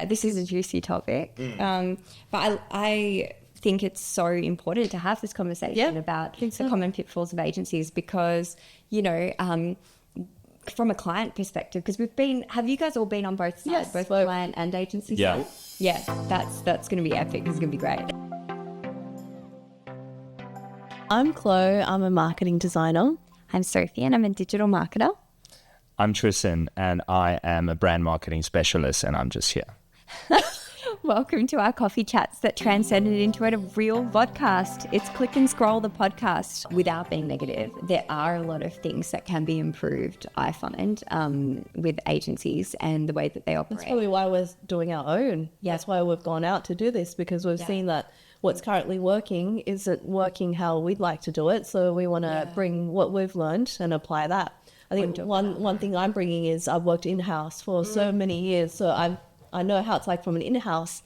This is a juicy topic, but I think it's so important to have this conversation about the common pitfalls of agencies because, you know, from a client perspective, because have you guys all been on both sides, both client and agency side? Yeah, that's going to be epic. This is going to be great. I'm Chloe. I'm a marketing designer. I'm Sophie and I'm a digital marketer. I'm Tristan and I am a brand marketing specialist and I'm just here. Welcome to our coffee chats that transcended into a real vodcast. It's Click and Scroll, the podcast. Without being negative, there are a lot of things that can be improved, I find, with agencies and the way that they operate. That's probably why we're doing our own. Yeah. That's why we've gone out to do this, because we've seen that what's currently working isn't working how we'd like to do it. So we want to bring what we've learned and apply that. I think one thing I'm bringing is I've worked in-house for so many years. So I know how it's like from an in-house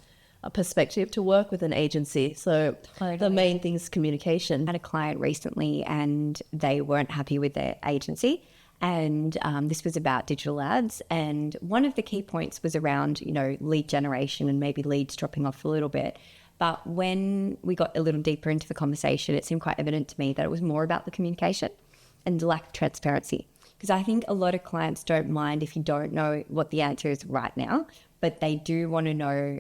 perspective to work with an agency. So the main thing is communication. I had a client recently and they weren't happy with their agency. And this was about digital ads. And one of the key points was around, you know, lead generation and maybe leads dropping off a little bit. But when we got a little deeper into the conversation, it seemed quite evident to me that it was more about the communication and the lack of transparency. Because I think a lot of clients don't mind if you don't know what the answer is right now, but they do want to know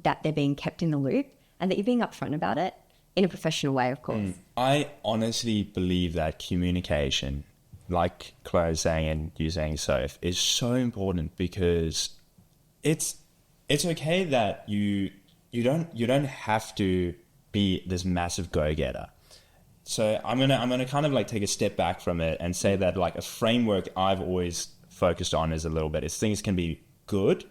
that they're being kept in the loop and that you're being upfront about it in a professional way, of course. I honestly believe that communication, like Claire's saying and you saying, Soph, is so important because it's okay that you don't have to be this massive go-getter. So I'm gonna kind of like take a step back from it and say that like a framework I've always focused on is a little bit is things can be good,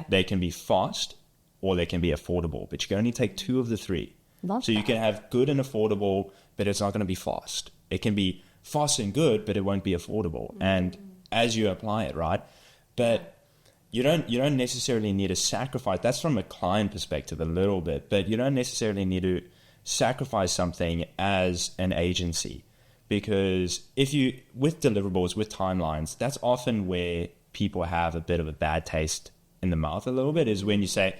they can be fast, or they can be affordable, but you can only take two of the three. You can have good and affordable, but it's not going to be fast. It can be fast and good, but it won't be affordable. And as you apply it, right? But you don't necessarily need to sacrifice. That's from a client perspective a little bit, but you don't necessarily need to sacrifice something as an agency, because with deliverables, with timelines, that's often where people have a bit of a bad taste in the mouth a little bit, is when you say,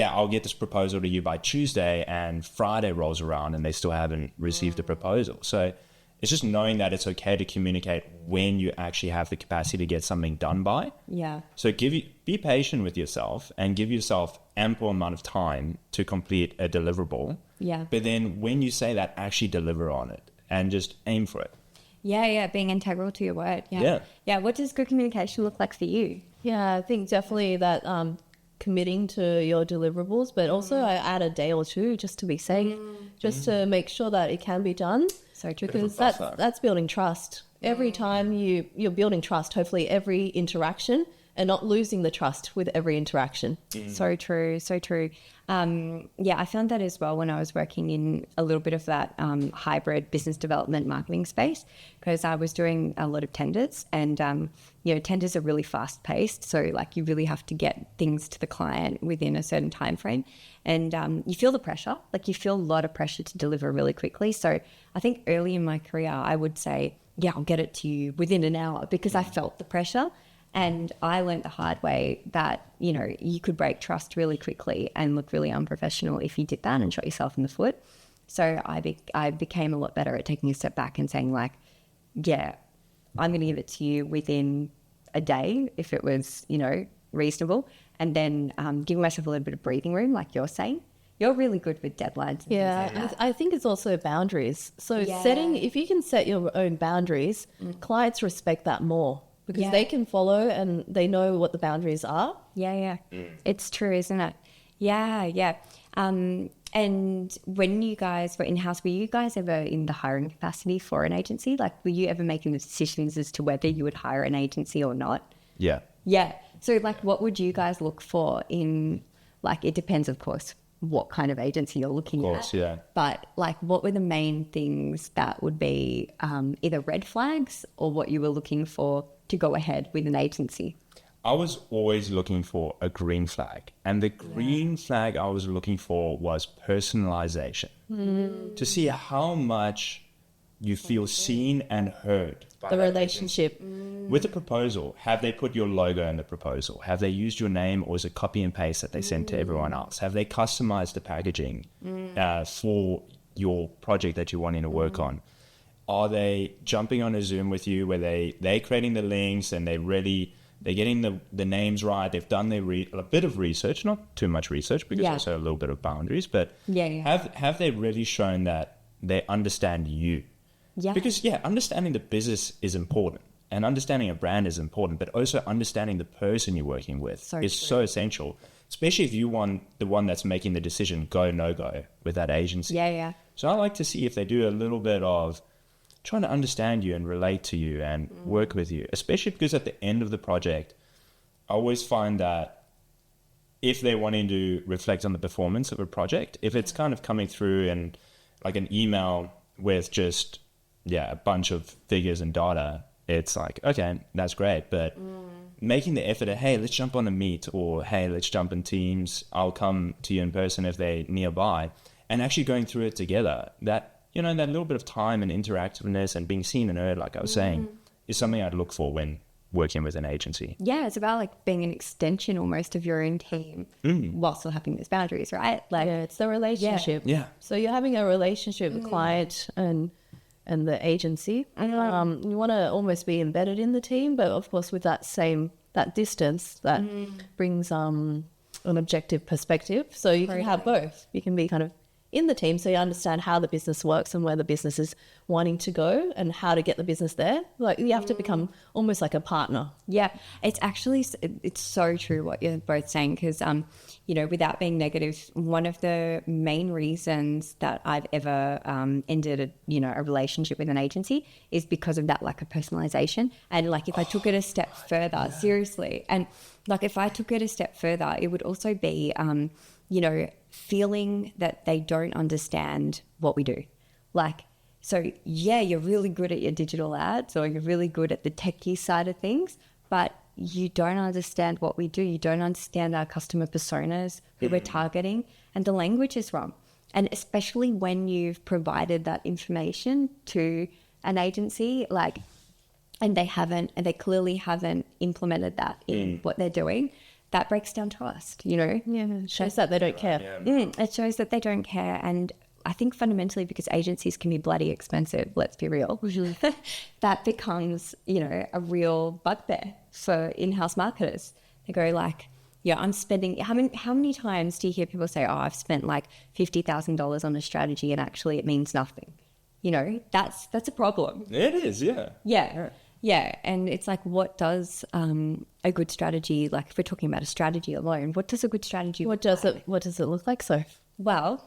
I'll get this proposal to you by Tuesday, and Friday rolls around and they still haven't received a proposal. So it's just knowing that it's okay to communicate when you actually have the capacity to get something done by. So be patient with yourself and give yourself ample amount of time to complete a deliverable. But then when you say that, actually deliver on it and just aim for it. Being integral to your word. What does good communication look like for you? I think definitely that committing to your deliverables, but also I add a day or two just to be safe, just to make sure that it can be done. So true. Because that's building trust. Every time you're building trust, hopefully every interaction, and not losing the trust with every interaction. So true. I found that as well when I was working in a little bit of that hybrid business development marketing space, because I was doing a lot of tenders and, tenders are really fast paced. So like you really have to get things to the client within a certain time frame. And you feel the pressure, like you feel a lot of pressure to deliver really quickly. So I think early in my career, I would say, I'll get it to you within an hour, because I felt the pressure. And I learned the hard way that, you could break trust really quickly and look really unprofessional if you did that and shot yourself in the foot. So I became a lot better at taking a step back and saying like, I'm going to give it to you within a day if it was, reasonable. And then giving myself a little bit of breathing room, like you're saying. You're really good with deadlines. I think it's also boundaries. So if you can set your own boundaries, clients respect that more. Because they can follow and they know what the boundaries are. It's true, isn't it? And when you guys were in-house, were you guys ever in the hiring capacity for an agency? Like, were you ever making the decisions as to whether you would hire an agency or not? Yeah. So, like, what would you guys look for in, like, it depends, of course, what kind of agency you're looking at. But, like, what were the main things that would be either red flags or what you were looking for to go ahead with an agency? I was always looking for a green flag, and the green flag I was looking for was personalization. To see how much you feel seen and heard by The that relationship. agency. With the proposal, have they put your logo in the proposal? Have they used your name, or is it copy and paste that they send to everyone else? Have they customized the packaging for your project that you're wanting to work on? Are they jumping on a Zoom with you where they're creating the links and they're getting the names right? They've done a bit of research, not too much research because also a little bit of boundaries, but have they really shown that they understand you? Yeah. Because understanding the business is important and understanding a brand is important, but also understanding the person you're working with so essential, especially if you want the one that's making the decision go, no go with that agency. Yeah. So I like to see if they do a little bit of trying to understand you and relate to you and work with you, especially because at the end of the project, I always find that if they're wanting to reflect on the performance of a project, if it's kind of coming through in like an email with just, a bunch of figures and data, it's like, okay, that's great. But making the effort of, hey, let's jump on a meet, or hey, let's jump in Teams. I'll come to you in person if they're nearby, and actually going through it together. That, that little bit of time and interactiveness and being seen and heard, like I was saying, is something I'd look for when working with an agency. Yeah, it's about like being an extension almost of your own team while still having those boundaries, right? Like, it's the relationship. Yeah. So you're having a relationship with the client and the agency. You want to almost be embedded in the team, but of course with that distance that brings an objective perspective. So you can have both. You can be kind of in the team, so you understand how the business works and where the business is wanting to go and how to get the business there. Like, you have to become almost like a partner. Yeah, it's so true what you're both saying, because, without being negative, one of the main reasons that I've ever ended a relationship with an agency is because of that lack of personalization. And like, if I took it a step further, seriously, and like if I took it a step further, it would also be, feeling that they don't understand what we do. Like, so you're really good at your digital ads, or you're really good at the techie side of things, but you don't understand what we do. You don't understand our customer personas who we're targeting, and the language is wrong. And especially when you've provided that information to an agency, like, and they clearly haven't implemented that in what they're doing, that breaks down trust, Yeah, it shows that they don't care. It shows that they don't care. And I think fundamentally, because agencies can be bloody expensive, let's be real, that becomes, a real bugbear for in-house marketers. They go like, I'm spending, how many times do you hear people say, I've spent like $50,000 on a strategy and actually it means nothing? That's a problem. It is, yeah. Yeah, and it's like, what does a good strategy, like if we're talking about a strategy alone, what does a good strategy look like? What does it look like, Soph? Well,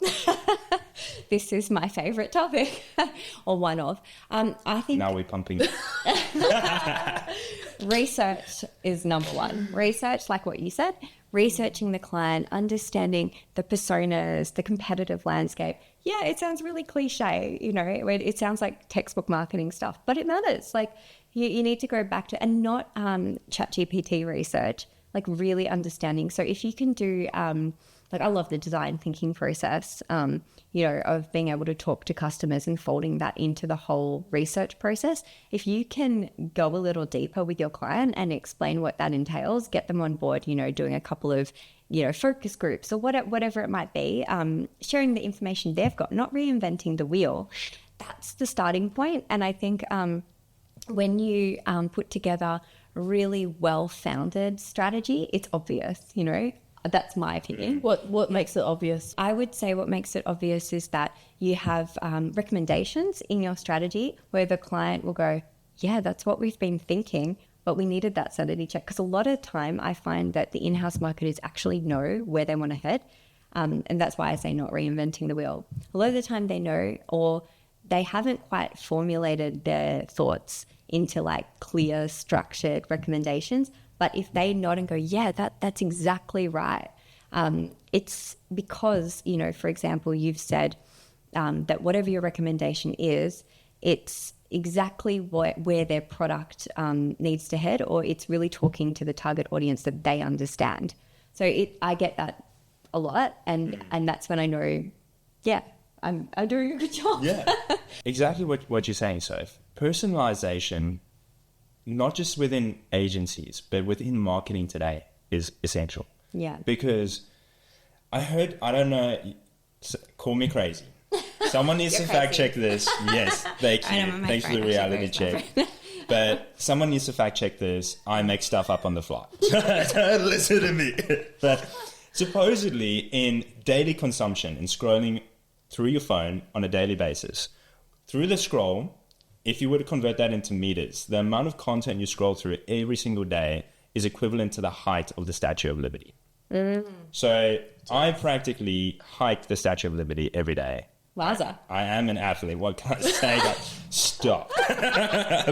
this is my favourite topic, or one of. I think now we're pumping. Research is number one. Research, like what you said, researching the client, understanding the personas, the competitive landscape. Yeah, it sounds really cliche, it sounds like textbook marketing stuff, but it matters. Like, you need to go back to, and not ChatGPT research, like really understanding. So if you can do, like, I love the design thinking process, of being able to talk to customers and folding that into the whole research process. If you can go a little deeper with your client and explain what that entails, get them on board, doing a couple of, focus groups or whatever it might be, sharing the information they've got, not reinventing the wheel. That's the starting point. And I think when you put together a really well-founded strategy, it's obvious, That's my opinion. What makes it obvious? I would say what makes it obvious is that you have recommendations in your strategy where the client will go, yeah, that's what we've been thinking, but we needed that sanity check. Because a lot of time I find that the in-house marketers actually know where they want to head. And that's why I say not reinventing the wheel. A lot of the time they know, or they haven't quite formulated their thoughts into like clear, structured recommendations. But if they nod and go, yeah, that's exactly right. It's because, for example, you've said that whatever your recommendation is, it's exactly where their product needs to head, or it's really talking to the target audience that they understand. So I get that a lot, and that's when I know, I'm doing a good job. Yeah. Exactly what you're saying, Soph. Personalization, not just within agencies, but within marketing today is essential. Yeah. Because I don't know, call me crazy. Someone needs to fact check this. Yes, thank you. Thanks for the reality check. But someone needs to fact check this. I make stuff up on the fly. Don't listen to me. But supposedly in daily consumption and scrolling through your phone on a daily basis, through the scroll, if you were to convert that into meters, the amount of content you scroll through every single day is equivalent to the height of the Statue of Liberty. So I practically hike the Statue of Liberty every day. Wowza. I am an athlete. What can I say? Stop. I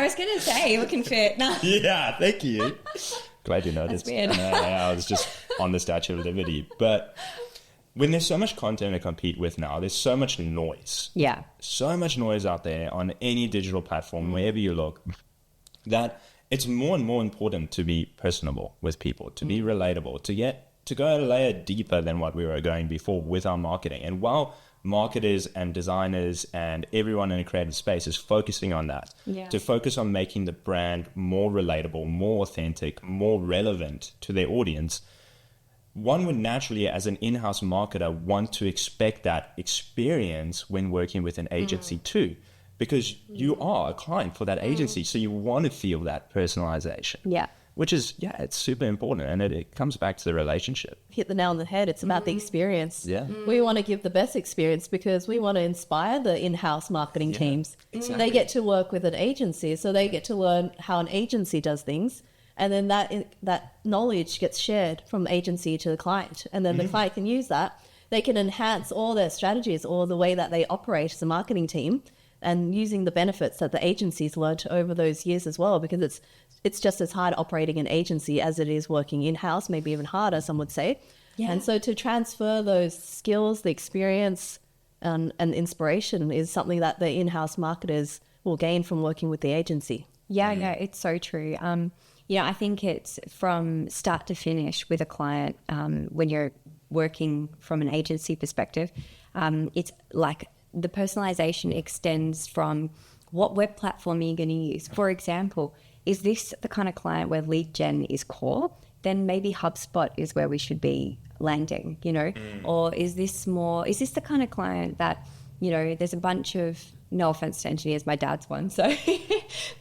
was going to say, you're looking fit. No. Yeah, thank you. Glad you noticed. That's weird. I was just on the Statue of Liberty. But when there's so much content to compete with now, there's so much noise. Yeah. So much noise out there on any digital platform, wherever you look, that it's more and more important to be personable with people, to be relatable, to go a layer deeper than what we were going before with our marketing. And while marketers and designers and everyone in a creative space is focusing on that, to focus on making the brand more relatable, more authentic, more relevant to their audience, one would naturally, as an in-house marketer, want to expect that experience when working with an agency too, because you are a client for that agency. So you want to feel that personalization. Yeah. Which is, it's super important. And it comes back to the relationship. Hit the nail on the head. It's about the experience. Yeah. We want to give the best experience because we want to inspire the in-house marketing teams. Exactly. They get to work with an agency, so they get to learn how an agency does things. And then that knowledge gets shared from agency to the client. And then the client can use that. They can enhance all their strategies or the way that they operate as a marketing team, and using the benefits that the agencies learned over those years as well, because it's just as hard operating an agency as it is working in-house, maybe even harder, some would say. Yeah. And so to transfer those skills, the experience and inspiration is something that the in-house marketers will gain from working with the agency. Yeah, no, it's so true. I think it's from start to finish with a client, when you're working from an agency perspective, it's like the personalization extends from what web platform are you going to use? For example, is this the kind of client where lead gen is core? Then maybe HubSpot is where we should be landing, Or is this the kind of client that, there's a bunch of, no offense to engineers, my dad's one, so,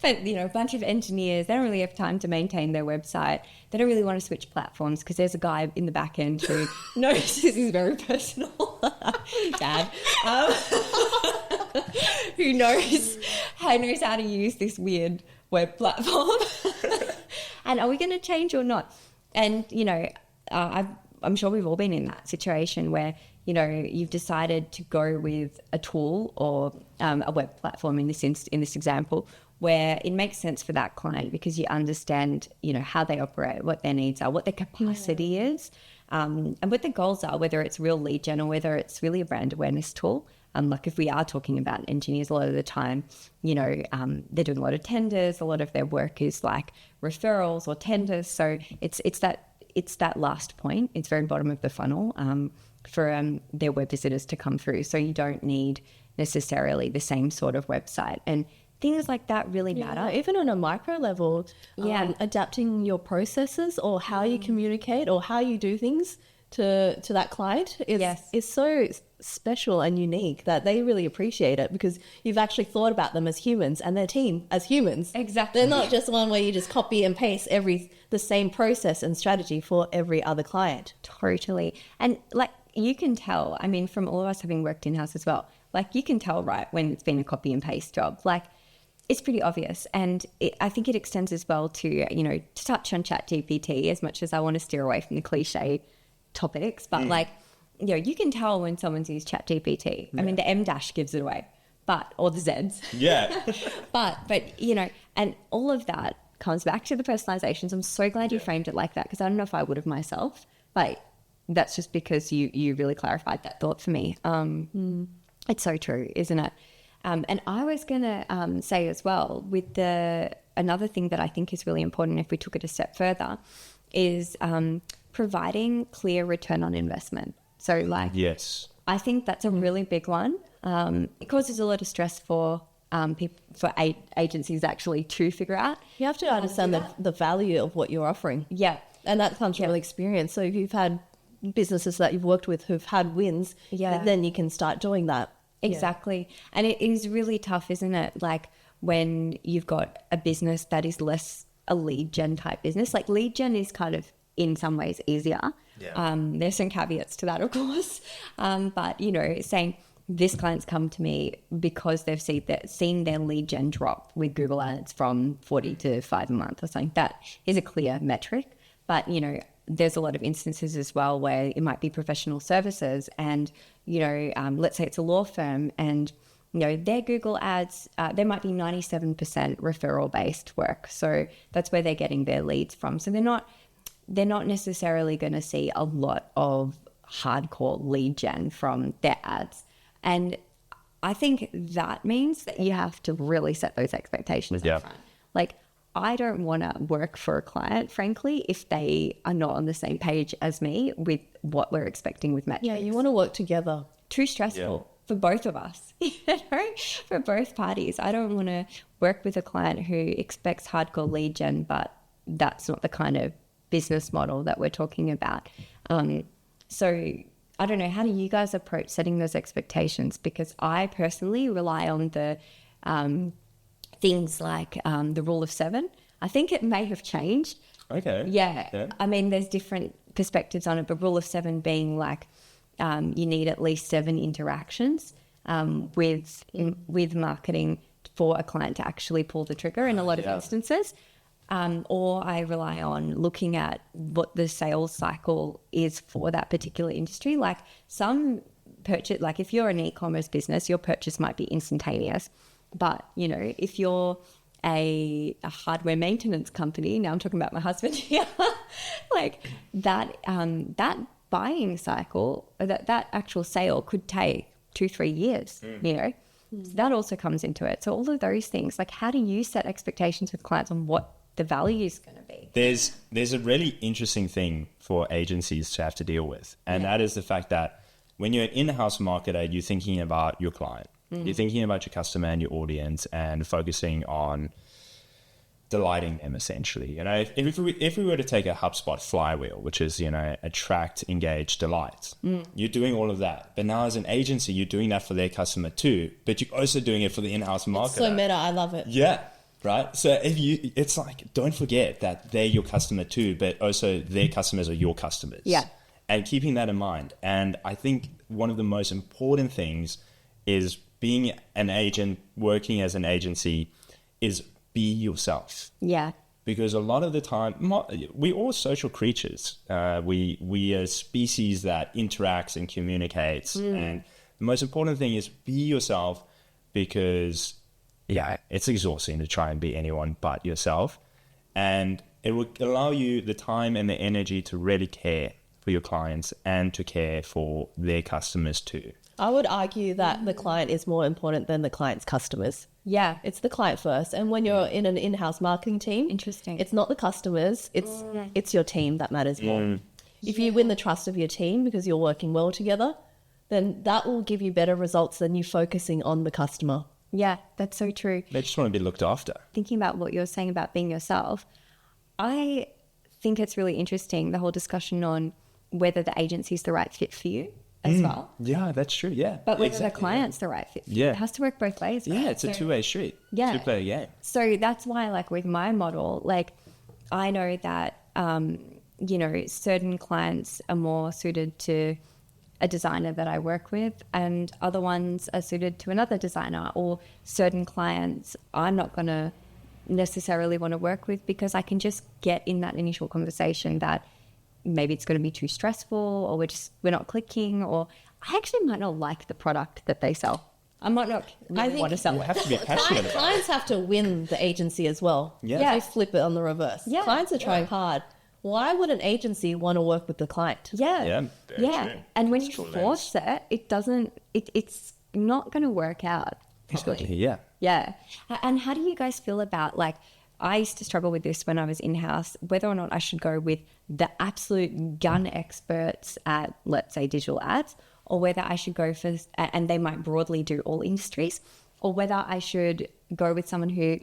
but, a bunch of engineers, they don't really have time to maintain their website. They don't really want to switch platforms because there's a guy in the back end who knows, this is very personal, Dad, who knows how to use this weird web platform. And are we going to change or not? And, I'm sure we've all been in that situation where, you've decided to go with a tool or a web platform in this example, where it makes sense for that client because you understand, how they operate, what their needs are, what their capacity is, and what their goals are, whether it's real lead gen or whether it's really a brand awareness tool. Like if we are talking about engineers, a lot of the time, they're doing a lot of tenders. A lot of their work is like referrals or tenders. So it's that last point. It's very bottom of the funnel for their web visitors to come through. So you don't need necessarily the same sort of website. And things like that really matter. Even on a micro level, adapting your processes or how you communicate or how you do things to that client is so special and unique that they really appreciate it because you've actually thought about them as humans and their team as humans. Exactly. They're not just one where you just copy and paste the same process and strategy for every other client. Totally. And like you can tell, I mean, from all of us having worked in-house as well, like you can tell, right, when it's been a copy and paste job. Like it's pretty obvious. And I think it extends as well to, to touch on ChatGPT, as much as I want to steer away from the cliche topics, but like, you can tell when someone's used ChatGPT. I mean, the M dash gives it away, or the Zs. Yeah. but and all of that comes back to the personalizations. I'm so glad you framed it like that because I don't know if I would have myself, but that's just because you really clarified that thought for me. It's so true, isn't it? And I was going to say as well, with another thing that I think is really important if we took it a step further is providing clear return on investment. So like, yes, I think that's a really big one. It causes a lot of stress for people, for agencies actually to figure out. You have to understand the value of what you're offering. Yeah. And that comes from experience. So if you've had businesses that you've worked with who've had wins, then you can start doing that. Exactly. And it is really tough, isn't it? Like when you've got a business that is less a lead gen type business, like lead gen is kind of in some ways easier. Yeah. There's some caveats to that, of course. But, you know, saying this client's come to me because they've seen their lead gen drop with Google Ads from 40 to 5 a month or something. That is a clear metric. But, you know, there's a lot of instances as well where it might be professional services and, you know, let's say it's a law firm and, you know, their Google Ads, there might be 97% referral based work. So that's where they're getting their leads from. So they're not necessarily going to see a lot of hardcore lead gen from their ads. And I think that means that you have to really set those expectations up front. Like, I don't want to work for a client, frankly, if they are not on the same page as me with what we're expecting with metrics. Yeah, you want to work together. Too stressful for both of us, you know, for both parties. I don't want to work with a client who expects hardcore lead gen, but that's not the kind of business model that we're talking about. So I don't know, how do you guys approach setting those expectations? Because I personally rely on the things like the rule of 7. I think it may have changed. Okay. Yeah. I mean, there's different perspectives on it, but rule of 7 being like you need at least 7 interactions with marketing for a client to actually pull the trigger in a lot of instances. Or I rely on looking at what the sales cycle is for that particular industry. Like some purchase, like if you're an e-commerce business, your purchase might be instantaneous. But, you know, if you're a hardware maintenance company, now I'm talking about my husband here, like that buying cycle, that actual sale could take 2-3 years, you know. So that also comes into it. So all of those things, like how do you set expectations with clients on what the value is going to be? There's a really interesting thing for agencies to have to deal with. And that is the fact that when you're an in-house marketer, you're thinking about your client. You're thinking about your customer and your audience and focusing on delighting them essentially. You know, if we were to take a HubSpot flywheel, which is, you know, attract, engage, delight, you're doing all of that. But now as an agency, you're doing that for their customer too, but you're also doing it for the in-house marketer. It's so meta, I love it. Yeah. Right. So it's like, don't forget that they're your customer too, but also their customers are your customers. Yeah. And keeping that in mind. And I think one of the most important things is being an agent, working as an agency, is be yourself. Yeah. Because a lot of the time, we're all social creatures. We are a species that interacts and communicates. And the most important thing is be yourself, because it's exhausting to try and be anyone but yourself. And it will allow you the time and the energy to really care for your clients and to care for their customers too. I would argue that the client is more important than the client's customers. Yeah. It's the client first. And when you're in an in-house marketing team, Interesting. it's not the customers, it's your team that matters more. If you win the trust of your team because you're working well together, then that will give you better results than you focusing on the customer. Yeah, that's so true. They just want to be looked after. Thinking about what you're saying about being yourself, I think it's really interesting, the whole discussion on whether the agency is the right fit for you as well. Yeah, that's true. Yeah. But whether the client's the right fit for you. It has to work both ways. Right? Yeah, it's a two-way street. Yeah. Two-player game. So that's why, like with my model, like I know that, you know, certain clients are more suited to a designer that I work with and other ones are suited to another designer, or certain clients I'm not going to necessarily want to work with because I can just get in that initial conversation that maybe it's going to be too stressful, or we're not clicking, or I actually might not like the product that they sell. I might not really want to sell it. You have to be passionate about it. Clients have to win the agency as well. Yeah. They flip it on the reverse. Yeah. Clients are trying hard. Why would an agency want to work with the client? Yeah. Very true. And when That's you true, force it, it's not going to work out properly. Yeah. Yeah. And how do you guys feel about, like, I used to struggle with this when I was in-house, whether or not I should go with the absolute gun experts at, let's say, digital ads, or whether I should go for, and they might broadly do all industries, or whether I should go with someone who,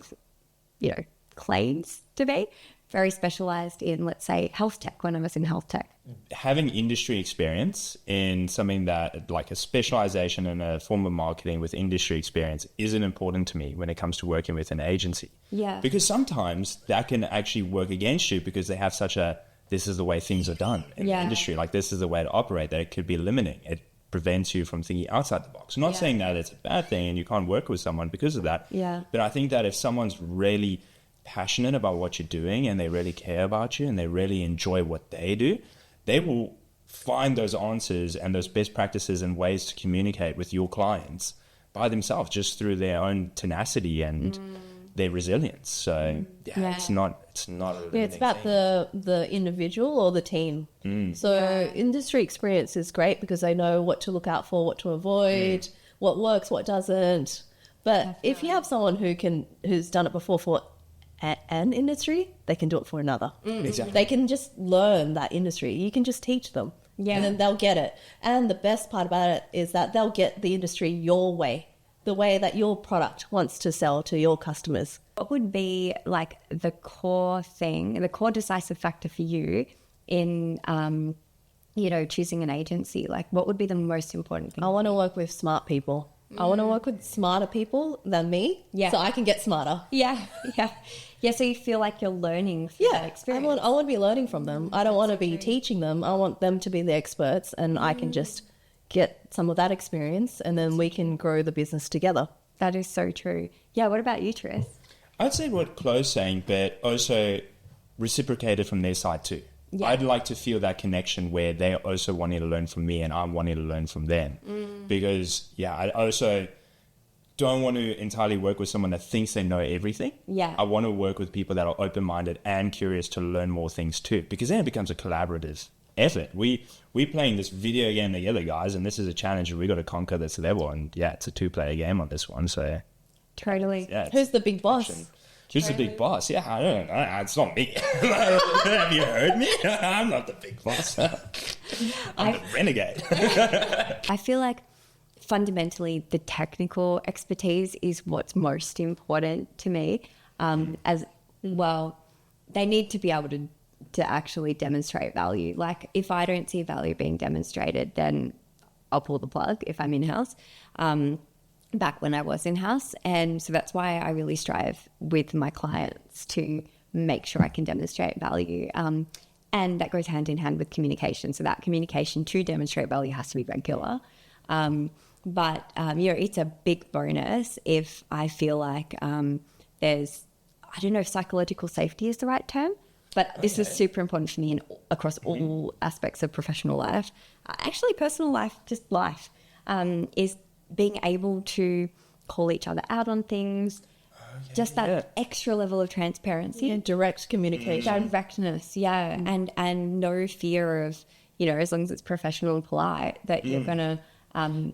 claims to be very specialized in, let's say, health tech when I was in health tech. Having industry experience in something that, like a specialization in a form of marketing with industry experience, isn't important to me when it comes to working with an agency. Yeah. Because sometimes that can actually work against you because they have such a, this is the way things are done in the industry. Like, this is the way to operate, that it could be limiting. It prevents you from thinking outside the box. I'm not saying that it's a bad thing and you can't work with someone because of that. Yeah. But I think that if someone's really passionate about what you're doing and they really care about you and they really enjoy what they do, they will find those answers and those best practices and ways to communicate with your clients by themselves, just through their own tenacity and their resilience. So it's not it's about the individual or the team. So industry experience is great because they know what to look out for, what to avoid, what works, what doesn't. But if you have someone who's done it before for an industry, they can do it for another. Exactly. They can just learn that industry. You can just teach them. Yeah. And then they'll get it. And the best part about it is that they'll get the industry your way, the way that your product wants to sell to your customers. What would be like the core thing, the core decisive factor for you in, choosing an agency? Like, what would be the most important thing? I want to work with smart people. I want to work with smarter people than me, so I can get smarter. Yeah. So you feel like you're learning from that experience. I want to be learning from them. I don't want to be teaching them. I want them to be the experts, and I can just get some of that experience, and then we can grow the business together. That is so true. Yeah. What about you, Tris? I'd say what Chloe's saying, but also reciprocated from their side too. Yeah. I'd like to feel that connection where they're also wanting to learn from me and I'm wanting to learn from them. Because, I also don't want to entirely work with someone that thinks they know everything. Yeah. I want to work with people that are open-minded and curious to learn more things too, because then it becomes a collaborative effort. We're playing this video game together, guys, and this is a challenge and we got to conquer this level. And it's a 2-player game on this one. So totally. Who's the big boss? Who's the big boss? Yeah, I don't know. It's not me. Have you heard me? I'm not the big boss. I'm the renegade. I feel like fundamentally the technical expertise is what's most important to me. As well, they need to be able to actually demonstrate value. Like, if I don't see value being demonstrated, then I'll pull the plug if I'm in-house. Back when I was in-house. And so that's why I really strive with my clients to make sure I can demonstrate value. And that goes hand in hand with communication. So that communication to demonstrate value has to be regular. But it's a big bonus if I feel like there's, I don't know if psychological safety is the right term, but this is super important for me across all aspects of professional life. Actually, personal life, just life, is being able to call each other out on things, just that extra level of transparency. And direct communication. Directness, and no fear of, as long as it's professional and polite, that you're going to...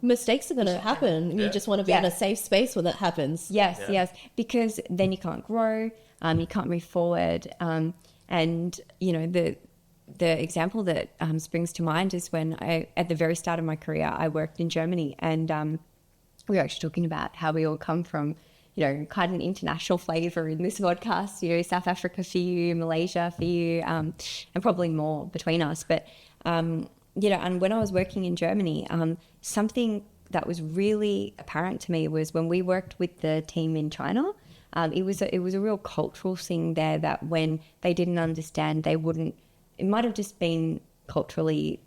mistakes are going to happen. You just want to be in a safe space when that happens. Yes, because then you can't grow, you can't move forward. And, the example that springs to mind is when at the very start of my career, I worked in Germany, and we were actually talking about how we all come from, quite an international flavour in this podcast, South Africa for you, Malaysia for you, and probably more between us. But, and when I was working in Germany, something that was really apparent to me was when we worked with the team in China, it was a real cultural thing there that when they didn't understand, they wouldn't. It might have just been culturally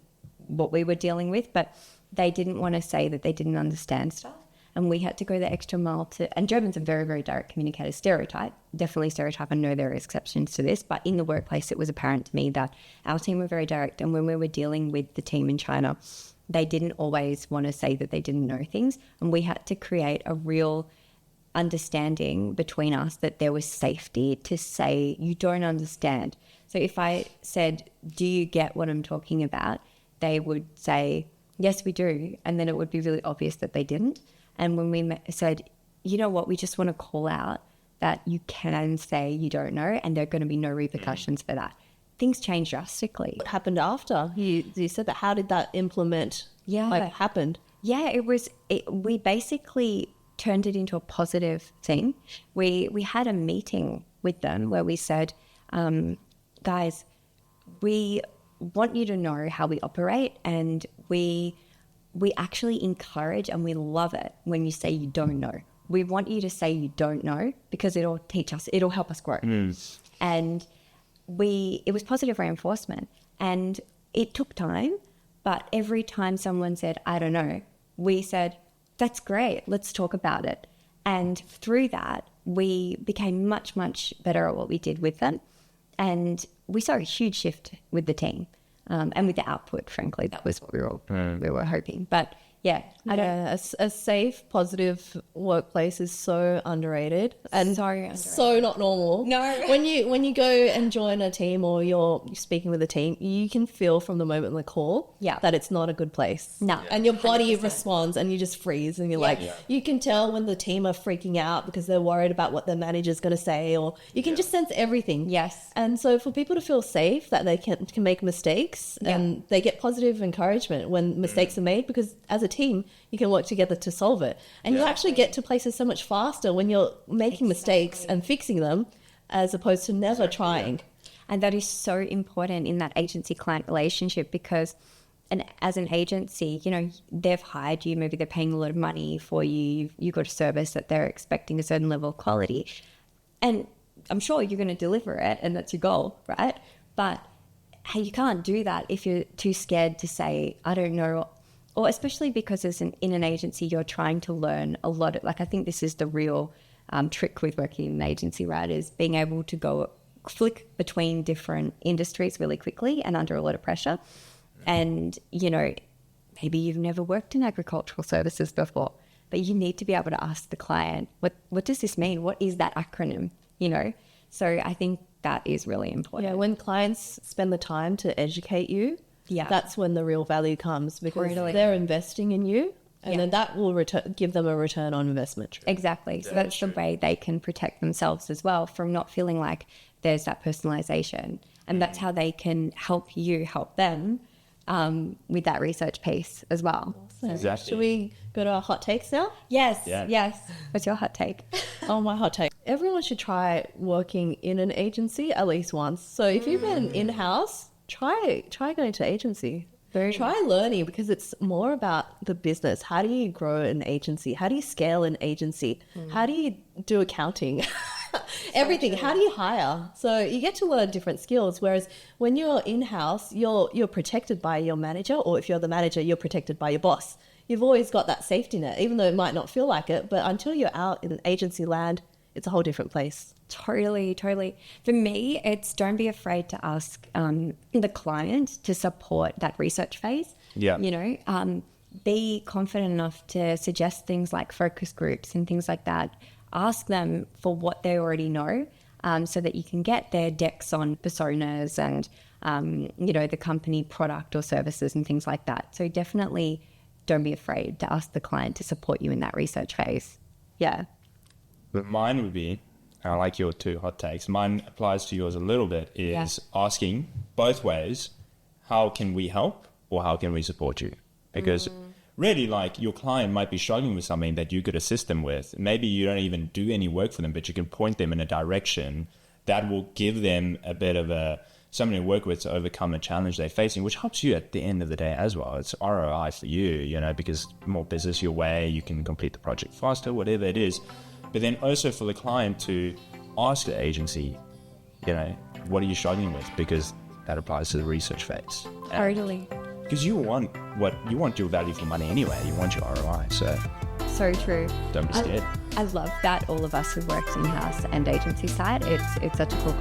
what we were dealing with, but they didn't want to say that they didn't understand stuff. And we had to go the extra mile and Germans are very, very direct communicators. Definitely stereotype. I know there are exceptions to this, but in the workplace, it was apparent to me that our team were very direct. And when we were dealing with the team in China, they didn't always want to say that they didn't know things. And we had to create a real understanding between us that there was safety to say, you don't understand. So if I said, do you get what I'm talking about? They would say, yes, we do. And then it would be really obvious that they didn't. And when we said, you know what, we just want to call out that you can say you don't know and there are going to be no repercussions for that. Things change drastically. What happened after? You said that. How did that implement happened? Yeah, we basically turned it into a positive thing. We had a meeting with them where we said, guys, we want you to know how we operate, and we actually encourage and we love it when you say you don't know. We want you to say you don't know because it'll teach us, it'll help us grow. And it was positive reinforcement, and it took time, but every time someone said, I don't know, we said, that's great, let's talk about it. And through that, we became much, much better at what we did with them. And we saw a huge shift with the team and with the output, frankly. That was what we were hoping. But yeah, a safe, positive workplace is so underrated and so not normal. No. When you go and join a team or you're speaking with a team, you can feel from the moment in the call that it's not a good place. No. And your body responds and you just freeze and you're you can tell when the team are freaking out because they're worried about what their manager's going to say, or you can just sense everything. Yes. And so for people to feel safe that they can make mistakes and they get positive encouragement when mistakes are made, because as a team, you can work together to solve it. And you actually get to places so much faster when you're making mistakes and fixing them as opposed to never trying. And that is so important in that agency-client relationship because as an agency, you know, they've hired you, maybe they're paying a lot of money for you, you've got a service that they're expecting a certain level of quality. And I'm sure you're going to deliver it and that's your goal, right? But hey, you can't do that if you're too scared to say, I don't know. Or especially because in an agency, you're trying to learn a lot. I think this is the real trick with working in an agency, right? Is being able to flick between different industries really quickly and under a lot of pressure. And, you know, maybe you've never worked in agricultural services before, but you need to be able to ask the client, what does this mean? What is that acronym? You know? So I think that is really important. Yeah, when clients spend the time to educate you, that's when the real value comes, because they're investing in you, and then that will give them a return on investment. Exactly. So that's the way they can protect themselves as well from not feeling like there's that personalization. And that's how they can help you help them with that research piece as well. Awesome. Exactly. Should we go to our hot takes now? Yes. Yeah. Yes. What's your hot take? Oh, my hot take. Everyone should try working in an agency at least once. So if you've been in-house, try going to agency. Try learning, because it's more about the business. How do you grow an agency? How do you scale an agency? How do you do accounting? Everything. How do you hire? So you get to learn different skills. Whereas when you're in-house, you're protected by your manager, or if you're the manager, you're protected by your boss. You've always got that safety net, even though it might not feel like it. But until you're out in agency land, it's a whole different place. Totally. For me, it's don't be afraid to ask the client to support that research phase. Yeah. You know, be confident enough to suggest things like focus groups and things like that. Ask them for what they already know, so that you can get their decks on personas and, you know, the company product or services and things like that. So definitely don't be afraid to ask the client to support you in that research phase. Yeah. But mine would be, I like your two hot takes. Mine applies to yours a little bit, is asking both ways, how can we help or how can we support you? Because really, like, your client might be struggling with something that you could assist them with. Maybe you don't even do any work for them, but you can point them in a direction that will give them a bit of something to work with to overcome a challenge they're facing, which helps you at the end of the day as well. It's ROI for you, you know, because more business your way, you can complete the project faster, whatever it is. But then also for the client to ask the agency, you know, what are you struggling with? Because that applies to the research phase. Totally. Because you want your value for money anyway. You want your ROI. So true. Don't be scared. I love that all of us who worked in-house and agency side. It's such a cool conversation.